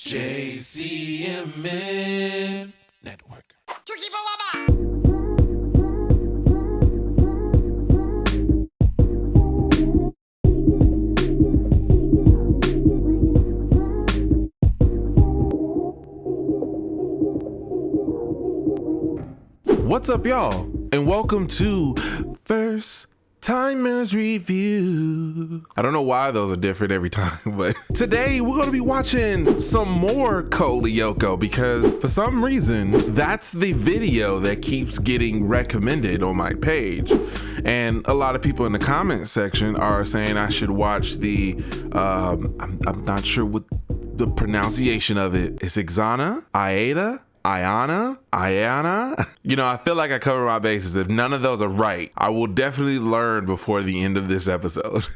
JCMN Network. What's up, y'all? And welcome to First Timers Review. I don't know why those are different every time, but today we're going to be watching some more Lyoko because for some reason that's the video that keeps getting recommended on my page. And a lot of people in the comment section are saying I should watch the, I'm not sure what the pronunciation of it is. XANA Awakens. You know, I feel like I cover my bases. If none of those are right, I will definitely learn before the end of this episode.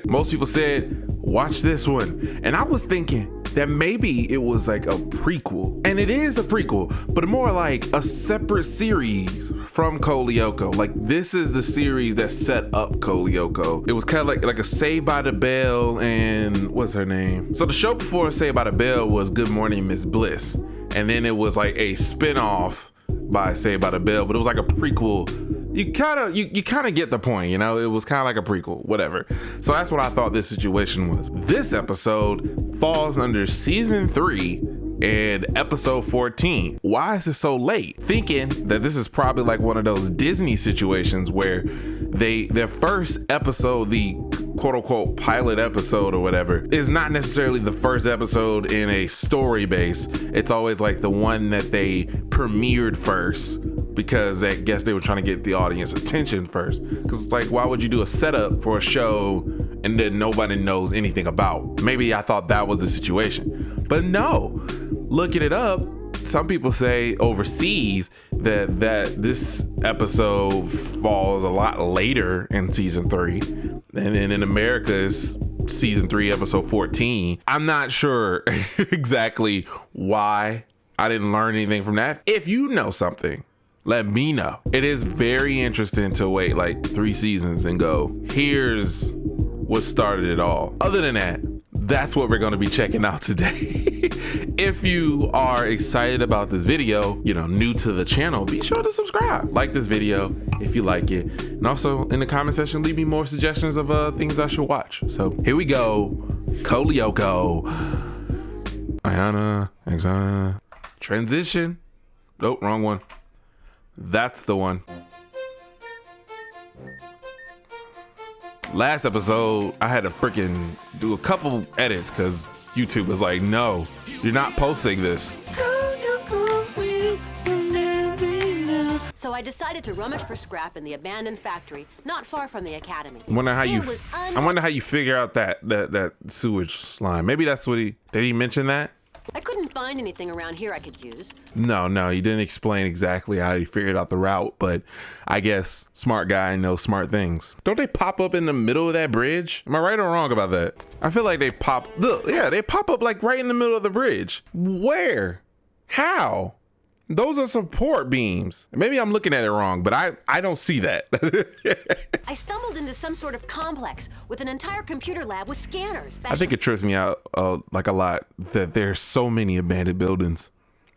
Most people said, watch this one. And I was thinking that maybe it was like a prequel. And it is a prequel, but more like a separate series from Lyoko. Like this is the series that set up Lyoko. It was kind of like a Saved by the Bell and what's her name? So the show before Saved by the Bell was Good Morning Miss Bliss. And then it was like a spin-off by Saved by the Bell, but it was like a prequel. You kind of get the point, you know? It was kind of like a prequel, whatever. So that's what I thought this situation was. This episode falls under season 3 and episode 14. Why is it so late? Thinking that this is probably like one of those Disney situations where their first episode, the quote-unquote pilot episode or whatever, is not necessarily the first episode in a story base. It's always like the one that they premiered first, because I guess they were trying to get the audience attention first. Because it's like, why would you do a setup for a show and then nobody knows anything about? Maybe I thought that was the situation, but no. Looking it up, some people say overseas that this episode falls a lot later in season 3, and then in America is season 3 episode 14. I'm not sure exactly why. I didn't learn anything from that. If you know something, let me know. It is very interesting to wait like 3 seasons and go, here's what started it all. Other than that, that's what we're going to be checking out today. If you are excited about this video, you know, new to the channel, be sure to subscribe. Like this video if you like it. And also in the comment section, leave me more suggestions of things I should watch. So here we go. Lyoko. XANA. Transition. Oh, wrong one. That's the one. Last episode, I had to freaking do a couple edits because YouTube was like, no, you're not posting this. So I decided to rummage for scrap in the abandoned factory, not far from the academy. I wonder how you figure out that sewage line. Maybe that's what did he mention that? I couldn't find anything around here I could use. No, he didn't explain exactly how he figured out the route, but I guess smart guy knows smart things. Don't they pop up in the middle of that bridge? Am I right or wrong about that? I feel like they pop up like right in the middle of the bridge. Where? How? Those are support beams. Maybe I'm looking at it wrong, but I don't see that. I stumbled into some sort of complex with an entire computer lab with scanners. I think it trips me out like a lot that there's so many abandoned buildings.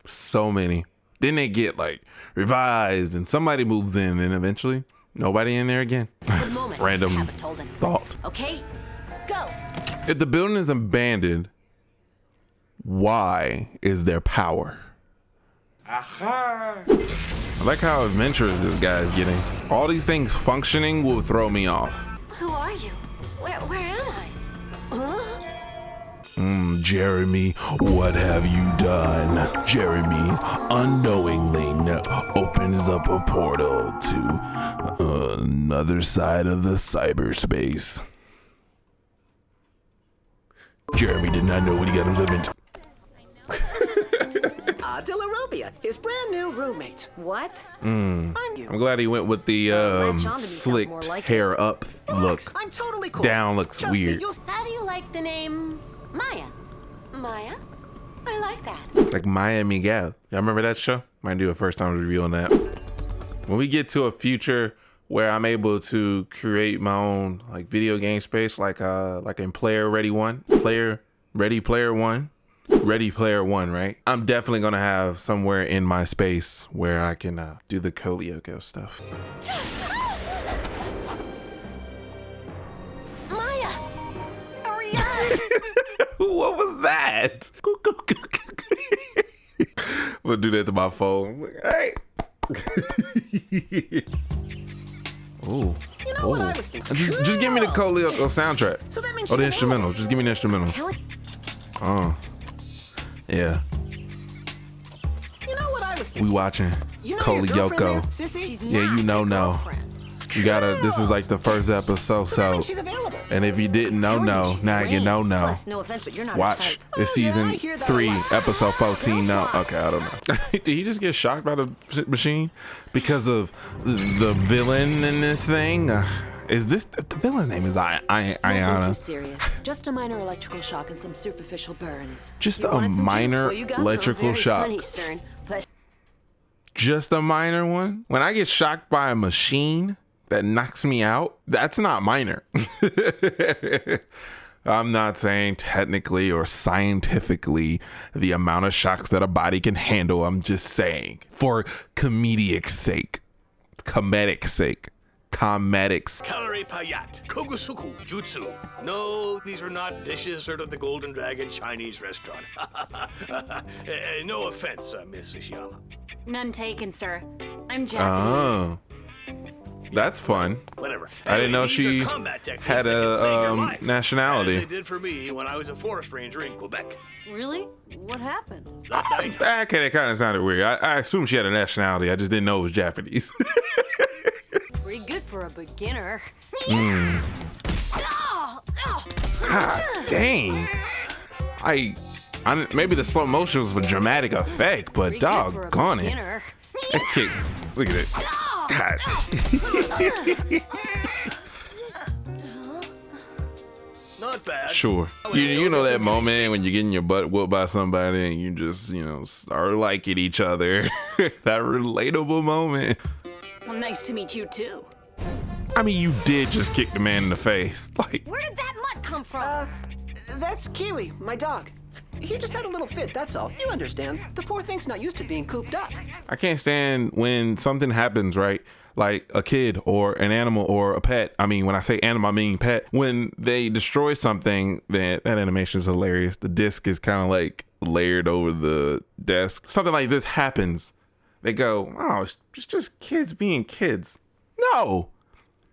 So many. Then they get like revised and somebody moves in and eventually nobody in there again. Random thought. Okay, go. If the building is abandoned, why is there power? Aha! I like how adventurous this guy is getting. All these things functioning will throw me off. Who are you? Where am I? Jeremy, what have you done? Jeremy unknowingly opens up a portal to another side of the cyberspace. Jeremy did not know what he got himself into. His brand new roommate. What? I'm glad he went with the slicked hair up look. I'm totally cool. Down looks weird. How do you like the name Maya? Maya? I like that. Like Maya Miguel. Y'all remember that show? Might do a first time review on that. When we get to a future where I'm able to create my own like video game space, like in Player Ready Player One, Ready Player One, right? I'm definitely gonna have somewhere in my space where I can do the Lyoko stuff. Maya! Hurry up! What was that? We'll do that to my phone. Hey. Ooh. You know what I was thinking? Just give me the Lyoko soundtrack. So that means Oh, the she's instrumental. Just give me the instrumental. Oh. Yeah. You know what I was thinking? We watching You know your girlfriend there, Lyoko. Sissy? She's Yeah, not you know, my no. girlfriend. You gotta, this is like the first episode, So that so. means she's available. And if you didn't know, no, She's now you lame. know, no. Plus, no offense, but you're not a Watch. type. It's Oh, yeah, season I hear that 3, a lot. episode 14. No, okay, I don't know. Did he just get shocked by the machine because of the villain in this thing? Is this the villain's name? Is Nothing too Ayana? serious. Just a minor electrical shock and some superficial burns. Just You a wanted some minor juice? Well, you got some. electrical Very shock. Funny, Stern, but Just a minor one. When I get shocked by a machine that knocks me out, that's not minor. I'm not saying technically or scientifically the amount of shocks that a body can handle. I'm just saying for comedic sake. Calorie payat, kogusuku, jutsu. No, these are not dishes served at the Golden Dragon Chinese restaurant. No offense, Miss Ishiyama. None taken, sir. I'm Japanese. Oh, that's fun. Whatever. I didn't know These she are combat techniques had that can save your a life, nationality. as they did for me when I was a forest ranger in Quebec. Really? What happened? That night, Okay, that kind of sounded weird. I assumed she had a nationality. I just didn't know it was Japanese. pretty good for a beginner. God dang. I maybe the slow motion was for dramatic effect, but Pretty good for a doggone it. beginner. That kick. Look at it. God. not bad. Sure. You know that moment when you're getting your butt whooped by somebody and you just, start liking each other. That relatable moment. Well, nice to meet you, too. I mean, you did just kick the man in the face. Like, Where did that mutt come from? That's Kiwi, my dog. He just had a little fit, that's all. You understand. The poor thing's not used to being cooped up. I can't stand when something happens, right? Like a kid or an animal or a pet. I mean, when I say animal, I mean pet. When they destroy something, that animation is hilarious. The disc is kind of like layered over the desk. Something like this happens. They go, oh, it's just kids being kids. No,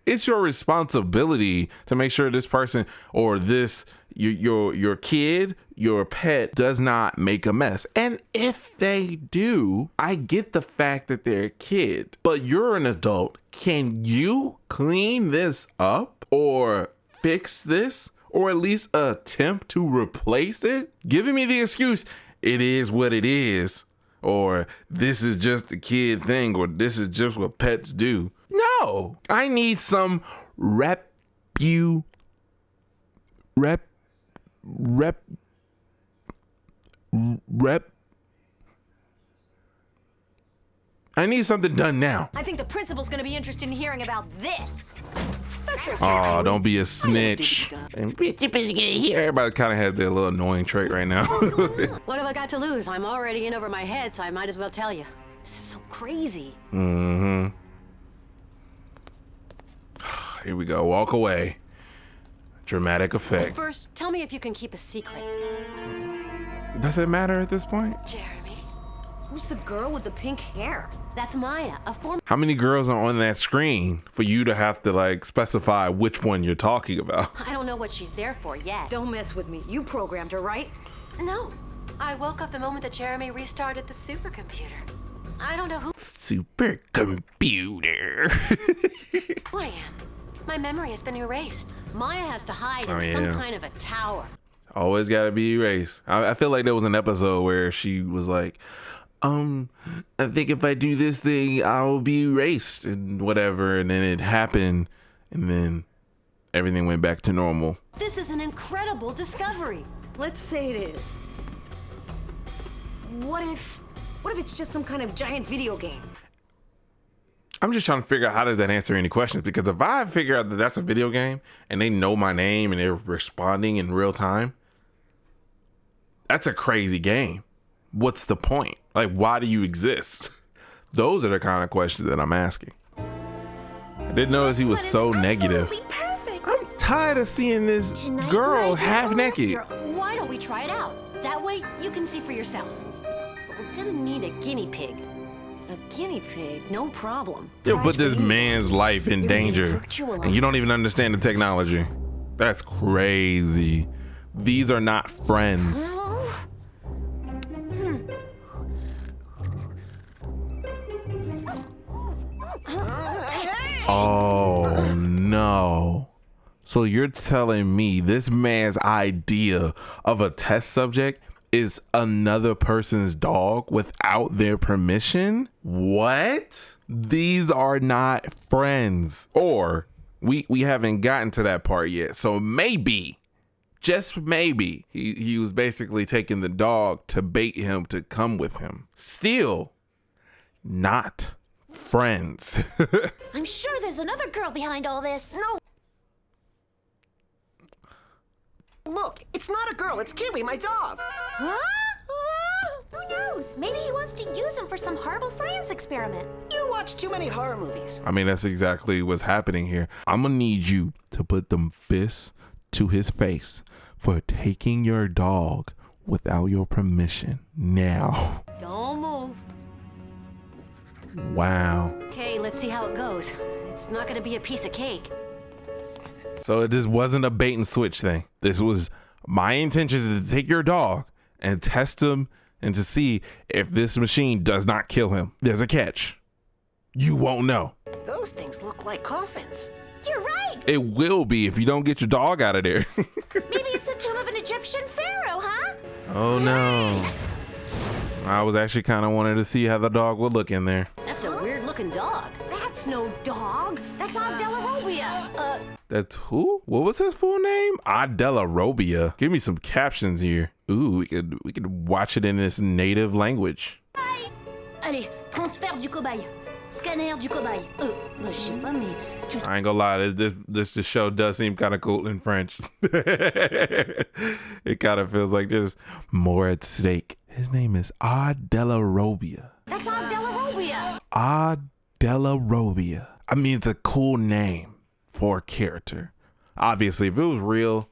it's your responsibility to make sure this person or this, your kid, your pet does not make a mess. And if they do, I get the fact that they're a kid, but you're an adult. Can you clean this up or fix this or at least attempt to replace it? Giving me the excuse, it is what it is, or this is just a kid thing, or this is just what pets do. No, I need some I need something done now. I think the principal's gonna be interested in hearing about this. Oh, don't be a snitch. Everybody kind of has their little annoying trait right now. What have I got to lose? I'm already in over my head, so I might as well tell you. This is so crazy. Here we go. Walk away. Dramatic effect. First, tell me if you can keep a secret. Does it matter at this point? Jeremy. Who's the girl with the pink hair? That's Maya, a former. How many girls are on that screen for you to have to like specify which one you're talking about? I don't know what she's there for yet. Don't mess with me. You programmed her, right? No. I woke up the moment that Jeremy restarted the supercomputer. I don't know who Supercomputer. I am. My memory has been erased. Maya has to hide in Oh, some yeah. kind of a tower. Always gotta be erased. I feel like there was an episode where she was like, I think if I do this thing, I'll be erased and whatever. And then it happened. And then everything went back to normal. This is an incredible discovery. Let's say it is. What if it's just some kind of giant video game? I'm just trying to figure out how does that answer any questions, because if I figure out that that's a video game and they know my name and they're responding in real time, That's a crazy game. What's the point? Like, why do you exist? Those are the kind of questions that I'm asking. I didn't notice he was so negative. I'm tired of seeing this girl half naked. Here, why don't we try it out? That way you can see for yourself. But we're gonna need a guinea pig. A guinea pig, no problem. You'll put this man's life in danger, and you don't even understand the technology. That's crazy. These are not friends. Oh no. So you're telling me this man's idea of a test subject is another person's dog without their permission? What? These are not friends. Or we haven't gotten to that part yet. So maybe, just maybe, he was basically taking the dog to bait him to come with him. Still not friends. I'm sure there's another girl behind all this. No. Look, it's not a girl, it's Kiwi, my dog. Huh? Who knows? Maybe he wants to use him for some horrible science experiment. You watch too many horror movies. I mean, that's exactly what's happening here. I'm gonna need you to put them fists to his face for taking your dog without your permission now. Don't move. Wow. Okay, let's see how it goes. It's not gonna be a piece of cake. So this wasn't a bait and switch thing. This was my intention is to take your dog and test him and to see if this machine does not kill him. There's a catch. You won't know. Those things look like coffins. You're right. It will be if you don't get your dog out of there. Maybe it's the tomb of an Egyptian pharaoh, huh? Oh no. I was actually kind of wanting to see how the dog would look in there. That's a weird looking dog. That's no dog. That's Abdellarobia. That's who? What was his full name? Abdellarobia. Give me some captions here. Ooh, we could watch it in its native language. Allez, transfert du cobaye. Scanner du cobaye. Je sais pas, mais tu... I ain't gonna lie, this show does seem kind of cool in French. It kind of feels like there's more at stake. His name is Abdellarobia. That's Abdellarobia. Abdellarobia. I mean, it's a cool name for a character. Obviously, if it was real,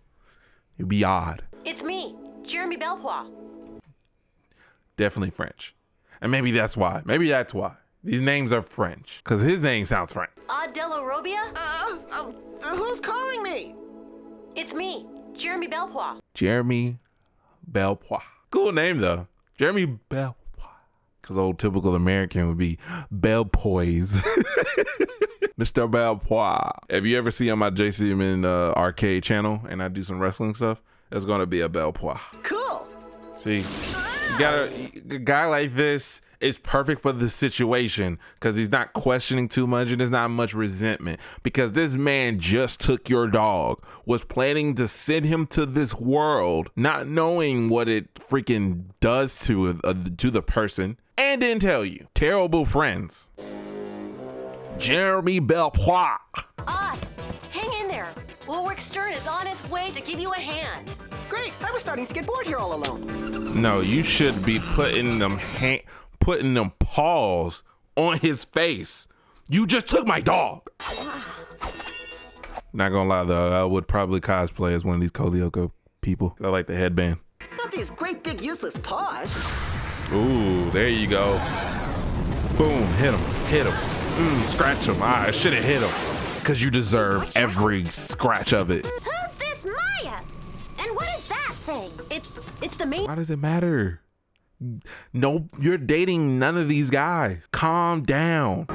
it'd be odd. It's me, Jeremy Belpois. Definitely French. And maybe that's why. These names are French. Because his name sounds French. Abdellarobia? Who's calling me? It's me, Jeremy Belpois. Jeremy Belpois. Cool name, though. Jeremy Belpois. Because old typical American would be Belpoise. Mr. Belpois. If you ever see on my JCMN arcade channel and I do some wrestling stuff, it's going to be a Belpois. Cool. See, a guy like this is perfect for the situation because he's not questioning too much and there's not much resentment because this man just took your dog, was planning to send him to this world, not knowing what it freaking does to the person, and didn't tell you. Terrible friends. Jeremy Belpois. Hang in there. Ulrich Stern is on his way to give you a hand. Great, I was starting to get bored here all alone. No, you should be putting them paws on his face. You just took my dog. Not gonna lie though, I would probably cosplay as one of these Lyoko people. I like the headband. Not these great big useless paws. Ooh, there you go. Boom, hit him. Scratch him. I should have hit him. Because you deserve every scratch of it. Who's this Maya? And what is that thing? It's the main. Why does it matter? No, you're dating none of these guys. Calm down.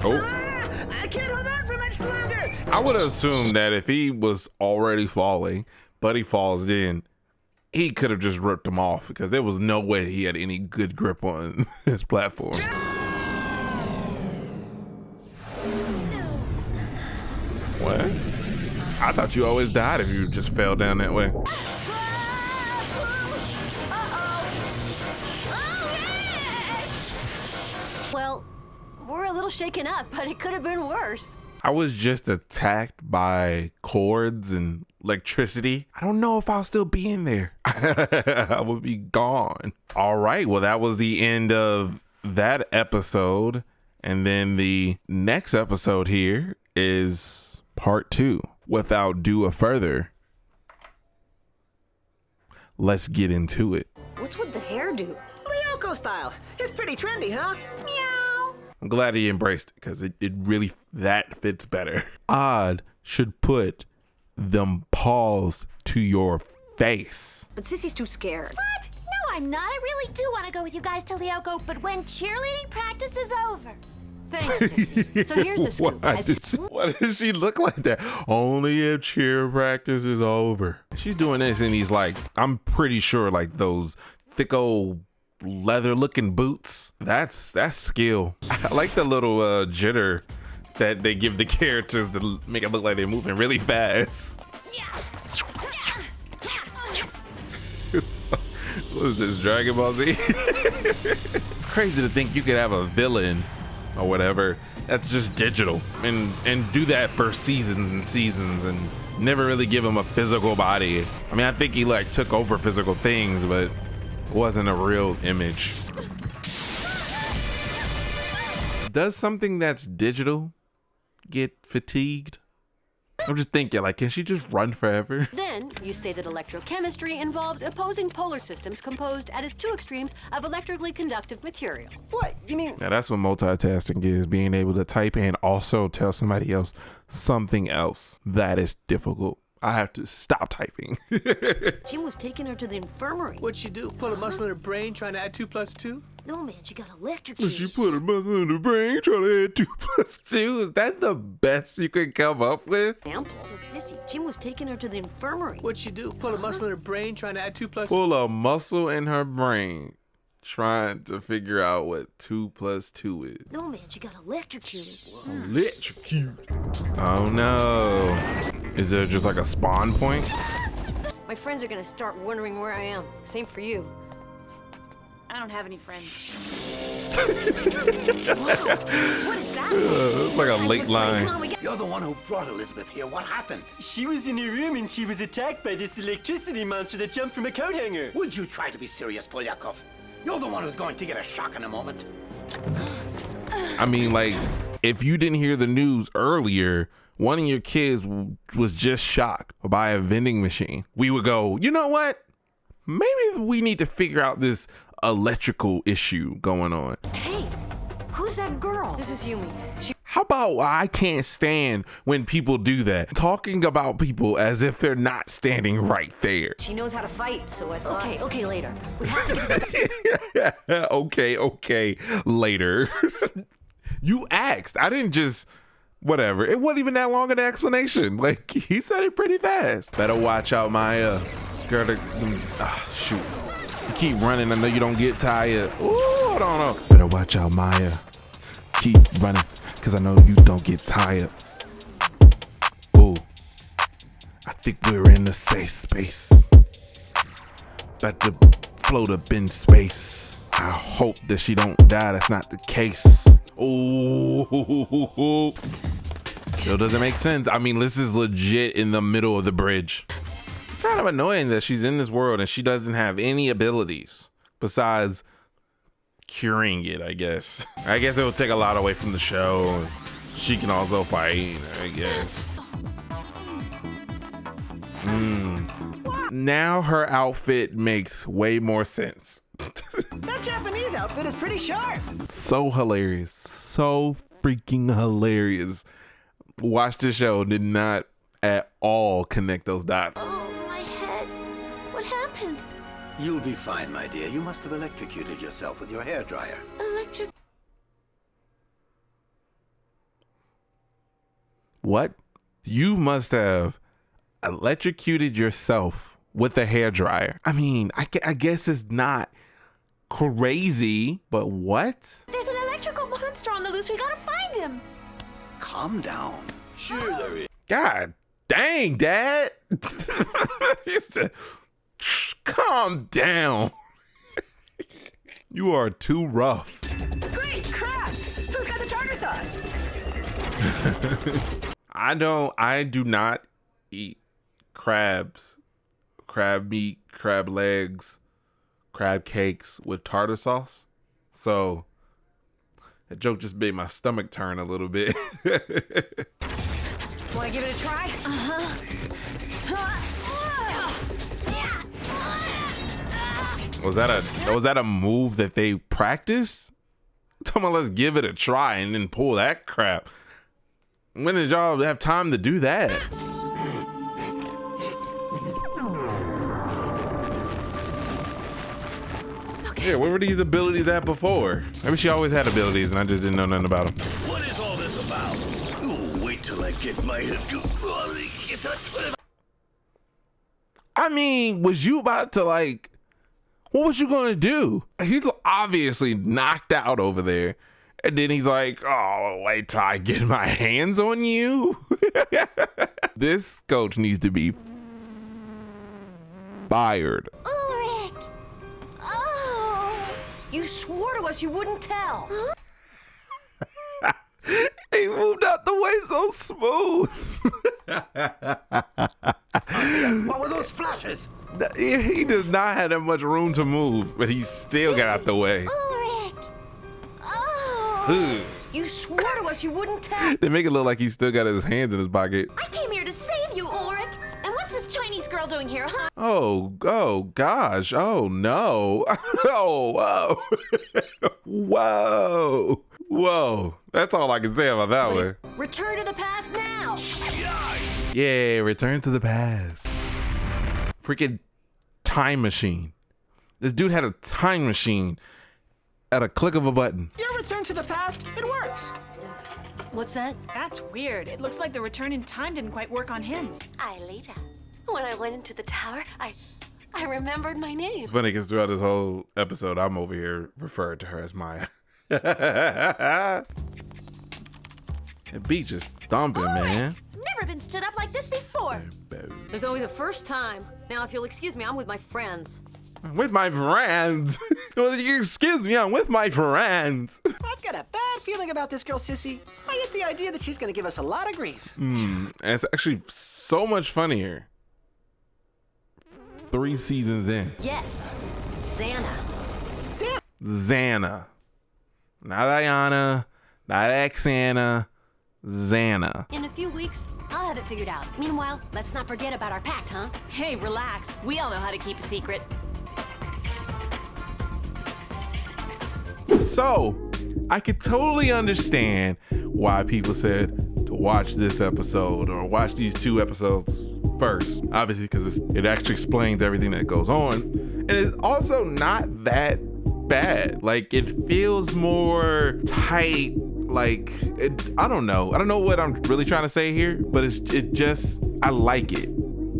Oh. I can't hold on for much longer. I would assume that if he was already falling, but he falls in, he could have just ripped him off because there was no way he had any good grip on his platform. What? I thought you always died if you just fell down that way. Well, we're a little shaken up, but it could have been worse. I was just attacked by cords and electricity, I don't know if I'll still be in there. I would be gone. All right, well, that was the end of that episode. And then the next episode here is part 2. Without due further, let's get into it. What's with the hairdo? Lyoko style. It's pretty trendy, huh? Meow. I'm glad he embraced it because it really, that fits better. Odd should put them paws to your face. But Sissy's too scared. What? No, I'm not. I really do want to go with you guys to Lyoko, but when cheerleading practice is over. Thanks, Sissy. So here's the scoop. Why does she look like that? Only if cheer practice is over. She's doing this in these, like, I'm pretty sure, like, those thick old leather looking boots. That's skill. I like the little jitter that they give the characters to make it look like they're moving really fast. What is this, Dragon Ball Z? It's crazy to think you could have a villain or whatever that's just digital and do that for seasons and seasons and never really give him a physical body. I mean, I think he like took over physical things, but it wasn't a real image. Does something that's digital get fatigued? I'm just thinking, like, can she just run forever? Then you say that electrochemistry involves opposing polar systems composed at its two extremes of electrically conductive material. What? You mean? Now that's what multitasking is, being able to type and also tell somebody else something else. That is difficult. I have to stop typing. Jim was taking her to the infirmary. What'd she do? Pull a muscle in her brain trying to add 2 + 2? No, man, she got electrocuted. She put a muscle in the brain trying to add 2 + 2. Is that the best you could come up with? Sissy, Jim was taking her to the infirmary. What'd she do? Pull a muscle in her brain trying to add 2 + 2? Pull a muscle in her brain trying to figure out what 2 + 2 is. No, man, she got electrocuted. Electrocuted. Oh no. Is there just like a spawn point? My friends are gonna start wondering where I am. Same for you. I don't have any friends. What is that? It's like a late line. You're the one who brought Elizabeth here. What happened? She was in her room and she was attacked by this electricity monster that jumped from a coat hanger. Would you try to be serious, Polyakov? You're the one who's going to get a shock in a moment. I mean, like, if you didn't hear the news earlier, one of your kids was just shocked by a vending machine. We would go, you know what? Maybe we need to figure out this electrical issue going on. Hey, who's that girl? This is Yumi. How about I can't stand when people do that? Talking about people as if they're not standing right there. She knows how to fight, so I thought... Okay, later. We have to Okay, later. You asked. I didn't just... Whatever. It wasn't even that long of an explanation. Like, he said it pretty fast. Better watch out, Maya. Girl, shoot. You keep running. I know you don't get tired. Ooh, hold on. Better watch out, Maya. Keep running, because I know you don't get tired. Ooh. I think we're in a safe space. About to float up in space. I hope that she don't die. That's not the case. Ooh. Still doesn't make sense. I mean, this is legit in the middle of the bridge. It's kind of annoying that she's in this world and she doesn't have any abilities besides curing it, I guess. I guess it will take a lot away from the show. She can also fight, I guess. Now her outfit makes way more sense. That Japanese outfit is pretty sharp. So hilarious. So freaking hilarious. Watch the show. Did not at all connect those dots. Oh, my head. What happened? You'll be fine, my dear. You must have electrocuted yourself with your hairdryer. Electric. What? You must have electrocuted yourself with a hairdryer. I mean, I guess it's not crazy, but what? There's an electrical monster on the loose. We gotta find him. Calm down. Sure there is. God dang, Dad. Calm down. You are too rough. Great crabs! Who's got the tartar sauce? I do not eat crabs, crab meat, crab legs, crab cakes with tartar sauce. So that joke just made my stomach turn a little bit. Want to give it a try? Was that a move that they practiced? Tell me, let's give it a try and then pull that crap. When did y'all have time to do that? Yeah, where were these abilities at before? Maybe she always had abilities and I just didn't know nothing about them. What is all this about? Ooh, wait till I get my head. I mean, was you about to like, what was you gonna do? He's obviously knocked out over there. And then he's like, oh, wait till I get my hands on you. This coach needs to be fired. Ulrich! Oh! You swore to us you wouldn't tell. He moved out the way so smooth. What were those flashes? He does not have that much room to move, but he still got out the way. Ulrich! Oh! You swore to us you wouldn't tell. They make it look like he still got his hands in his pocket. I came here to save you, Ulrich! And what's this Chinese girl doing here, huh? Oh gosh. Oh no. Oh, whoa. Whoa. That's all I can say about that one. Return to the past now. Yeah, return to the past. Freaking time machine. This dude had a time machine at a click of a button. Your return to the past, it works. What's that? That's weird. It looks like the return in time didn't quite work on him. Aelita. When I went into the tower, I remembered my name. It's funny because throughout this whole episode, I'm over here referring to her as Maya. That beat just thumping, man. Never been stood up like this before. There's always a first time. Now, if you'll excuse me, I'm with my friends. With my friends. Excuse me, I'm with my friends. I've got a bad feeling about this girl, Sissy. I get the idea that she's gonna give us a lot of grief. And it's actually so much funnier 3 seasons in. Yes, XANA. XANA. Not Ayana, not XANA, XANA. In a few weeks, I'll have it figured out. Meanwhile, let's not forget about our pact, huh? Hey, relax. We all know how to keep a secret. So, I could totally understand why people said to watch this episode or watch these 2 episodes first. Obviously, because it actually explains everything that goes on. And it's also not that bad. Like, it feels more tight. Like, I don't know what I'm really trying to say here, but I like it.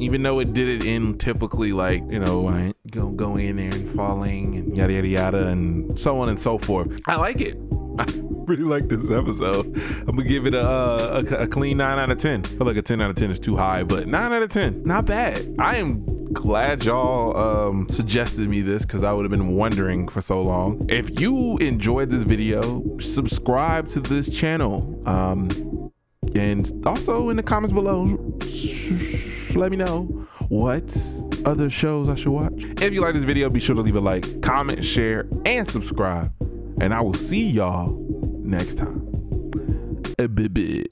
Even though it did it in typically like, I ain't gonna go in there and falling and yada yada yada and so on and so forth. I like it. I really like this episode. I'm gonna give it a clean 9 out of 10. I feel like a 10 out of 10 is too high, but 9 out of 10, not bad. I am glad y'all suggested me this because I would have been wondering for so long. If you enjoyed this video, subscribe to this channel. And also in the comments below, let me know what other shows I should watch. If you like this video, be sure to leave a like, comment, share, and subscribe. And I will see y'all next time. Bye-bye.